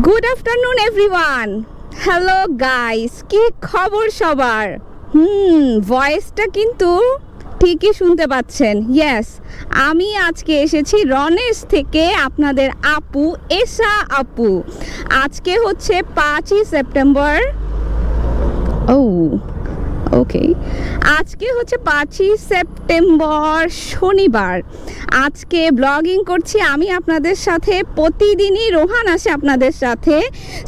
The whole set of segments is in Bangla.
Good afternoon everyone. Hello guys, কি খবর সবার? ভয়েসটা কিন্তু ঠিকই শুনতে পাচ্ছেন। ইয়েস, আমি আজকে এসেছি রনেশ থেকে, আপনাদের আপু এশা আপু। আজকে হচ্ছে 5ই সেপ্টেম্বর। ওকে, আজকে হচ্ছে 5ই সেপ্টেম্বর শনিবার। আজকে ব্লগিং করছি আমি আপনাদের সাথে। প্রতিদিনই রোহান আসে আপনাদের সাথে।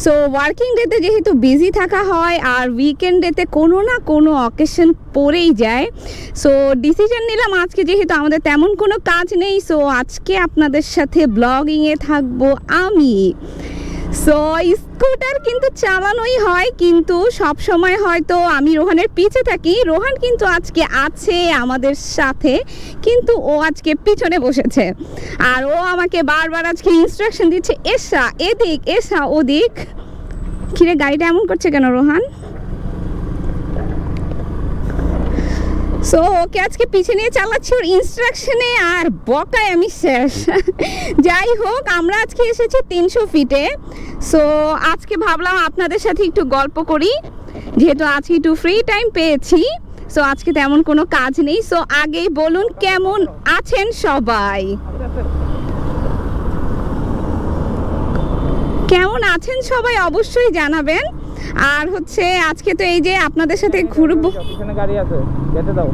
সো ওয়ার্কিং ডেতে যেহেতু বিজি থাকা হয় আর উইকেন্ডেতে কোনো না কোনো অকেশন পড়েই যায়, সো ডিসিশন নিলাম আজকে যেহেতু আমাদের তেমন কোনো কাজ নেই, সো আজকে আপনাদের সাথে ব্লগিংয়ে থাকবো আমি। সো স্কুটার কিন্তু চালানোই হয়, কিন্তু সব সময় হয়তো আমি রোহানের পিছে থাকি। রোহান কিন্তু আজকে আছে আমাদের সাথে, কিন্তু ও আজকে পিছনে বসেছে আর ও আমাকে বারবার আজকে ইনস্ট্রাকশন দিচ্ছে, এসা এদিক, এসা ওদিক। কিরে, গাড়িটা এমন করছে কেন রোহান? সো ওকে আজকে পিছে নিয়ে চালাচ্ছি ওর ইনস্ট্রাকশনে, আর বকায় আমি শেষ। যাই হোক, আমরা আজকে এসেছি 300 ফিটে। সো আজকে ভাবলাম আপনাদের সাথে একটু গল্প করি, যেহেতু আজকে একটু ফ্রি টাইম পেয়েছি। সো আজকে তেমন কোনো কাজ নেই। সো আগেই বলুন কেমন আছেন সবাই? কেমন আছেন সবাই অবশ্যই জানাবেন। আর হচ্ছে আজকে তো এই যে আপনাদের সাথে ঘুরবো। পিছনে গাড়ি আছে, যেতে দাও।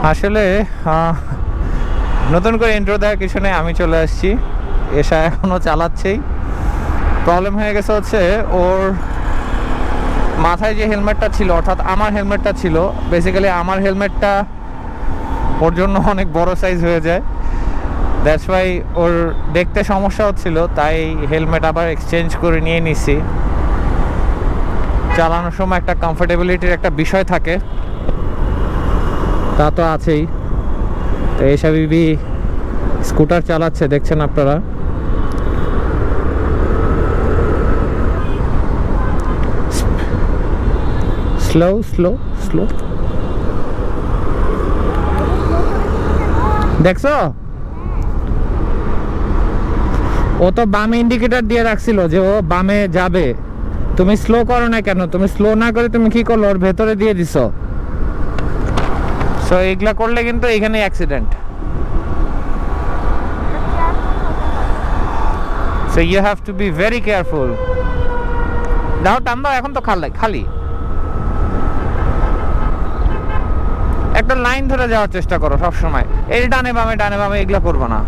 আসলে নতুন করে ইন্ট্রো দেওয়ার কিছু নেই, আমি চলে আসছি, এসা এখনও চালাচ্ছেই। প্রবলেম হয়ে গেছে হচ্ছে ওর মাথায় যে হেলমেটটা ছিল, অর্থাৎ আমার হেলমেটটা ছিল, বেসিক্যালি আমার হেলমেটটা ওর জন্য অনেক বড় সাইজ হয়ে যায়। দ্যাটস ওয়াই ওর দেখতে সমস্যা হচ্ছিল, তাই হেলমেট আবার এক্সচেঞ্জ করে নিয়ে নিছি। চালানোর সময় একটা কমফোর্টেবিলিটির একটা বিষয় থাকে, তা তো আছেই। তো এসা বিবি স্কুটার চালাচ্ছে, দেখছেন আপনারা। স্লো স্লো স্লো, দেখছো? ও তো বামে ইন্ডিকেটর দিয়ে রাখছিল যে ও বামে যাবে, তুমি স্লো করো না কেন? তুমি স্লো না করে তুমি কি করলো, ওর ভেতরে দিয়ে দিছো। সো এগুলা করলে কিন্তু এখানে accident. So you have to be very careful. দাও টান দাও, এখন তো খালি একটা লাইন ধরে যাওয়ার চেষ্টা করো সবসময়। এই ডানে বামে এগুলা করবো না।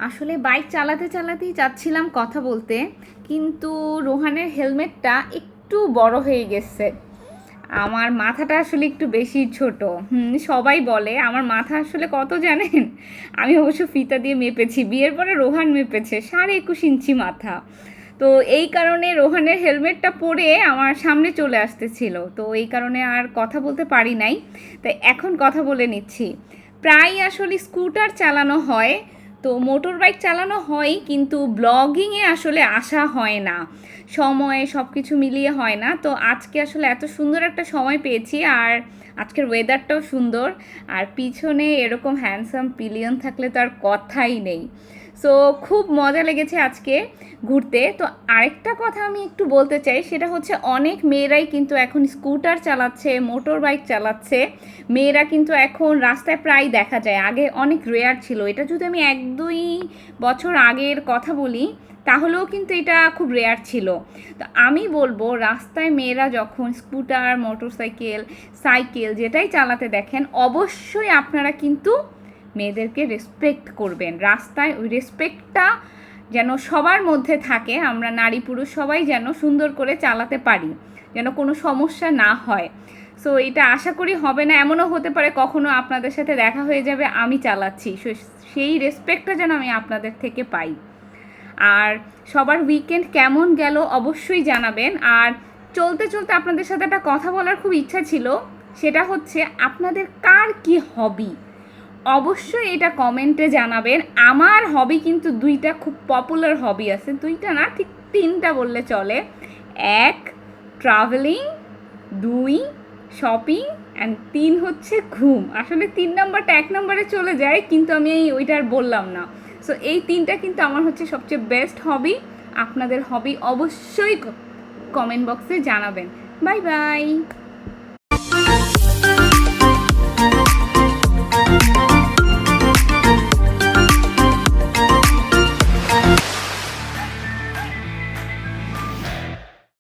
আসলে বাইক চালাতেই যাচ্ছিলাম কথা বলতে, কিন্তু রোহানের হেলমেটটা একটু বড় হয়ে গেছে। আমার মাথাটা আসলে একটু বেশি ছোট। সবাই বলে আমার মাথা আসলে কত জানেন? আমি অবশ্য ফিতা দিয়ে মেপেছি, বিয়ের পরে রোহান মেপেছে 21.5 ইঞ্চি মাথা। তো এই কারণে রোহানের হেলমেটটা পরে আমার সামনে চলে আসতেছিল, তো এই কারণে আর কথা বলতে পারি নাই। তাই এখন কথা বলে নিচ্ছি। প্রায় আসলে স্কুটার চালানো হয়, তো মোটর বাইক চালানো হয়, কিন্তু ব্লগিংয়ে আসলে আসা হয় না, সময়ে সব কিছু মিলিয়ে হয় না। তো আজকে আসলে এত সুন্দর একটা সময় পেয়েছি, আর আজকের ওয়েদারটাও সুন্দর, আর পিছনে এরকম হ্যান্ডসাম পিলিয়ন থাকলে তো আর কথাই নেই। সো খুব মজা লেগেছে আজকে ঘুরতে। তো আরেকটা কথা আমি একটু বলতে চাই, সেটা হচ্ছে অনেক মেয়েরাই কিন্তু এখন স্কুটার চালাচ্ছে, মোটর বাইক চালাচ্ছে। মেয়েরা কিন্তু এখন রাস্তায় প্রায় দেখা যায়, আগে অনেক রেয়ার ছিল। এটা যদি আমি 1-2 বছর আগের কথা বলি, তাহলেও কিন্তু এটা খুব রেয়ার ছিল। তো আমি বলবো, রাস্তায় মেয়েরা যখন স্কুটার, মোটরসাইকেল, সাইকেল যেটাই চালাতে দেখেন, অবশ্যই আপনারা কিন্তু মেয়েদেরকে রেসপেক্ট করবেন। রাস্তায় ওই রেসপেক্টটা যেন সবার মধ্যে থাকে, আমরা নারী পুরুষ সবাই যেন সুন্দর করে চালাতে পারি, যেন কোনো সমস্যা না হয়। সো এটা আশা করি হবে না, এমনও হতে পারে কখনো আপনাদের সাথে দেখা হয়ে যাবে আমি চালাচ্ছি, সেই রেসপেক্টটা যেন আমি আপনাদের থেকে পাই। আর সবার উইকেন্ড কেমন গেল অবশ্যই জানাবেন। আর চলতে চলতে আপনাদের সাথে একটা কথা বলার খুব ইচ্ছা ছিল, সেটা হচ্ছে আপনাদের কার কি হবি, অবশ্যই এটা কমেন্টে জানাবেন। আমার হবি কিন্তু 2টা খুব পপুলার হবি আছে, 2টা না, ঠিক 3টা বললে চলে। 1 ট্রাভেলিং, 2 শপিং, অ্যান্ড 3 হচ্ছে ঘুম। আসলে 3 নাম্বারটা 1 নাম্বারে চলে যায়, কিন্তু আমি ওইটা আর বললাম না। সো এই 3টা কিন্তু আমার হচ্ছে সবচেয়ে বেস্ট হবি। আপনাদের হবি অবশ্যই কমেন্ট বক্সে জানাবেন। Bye bye.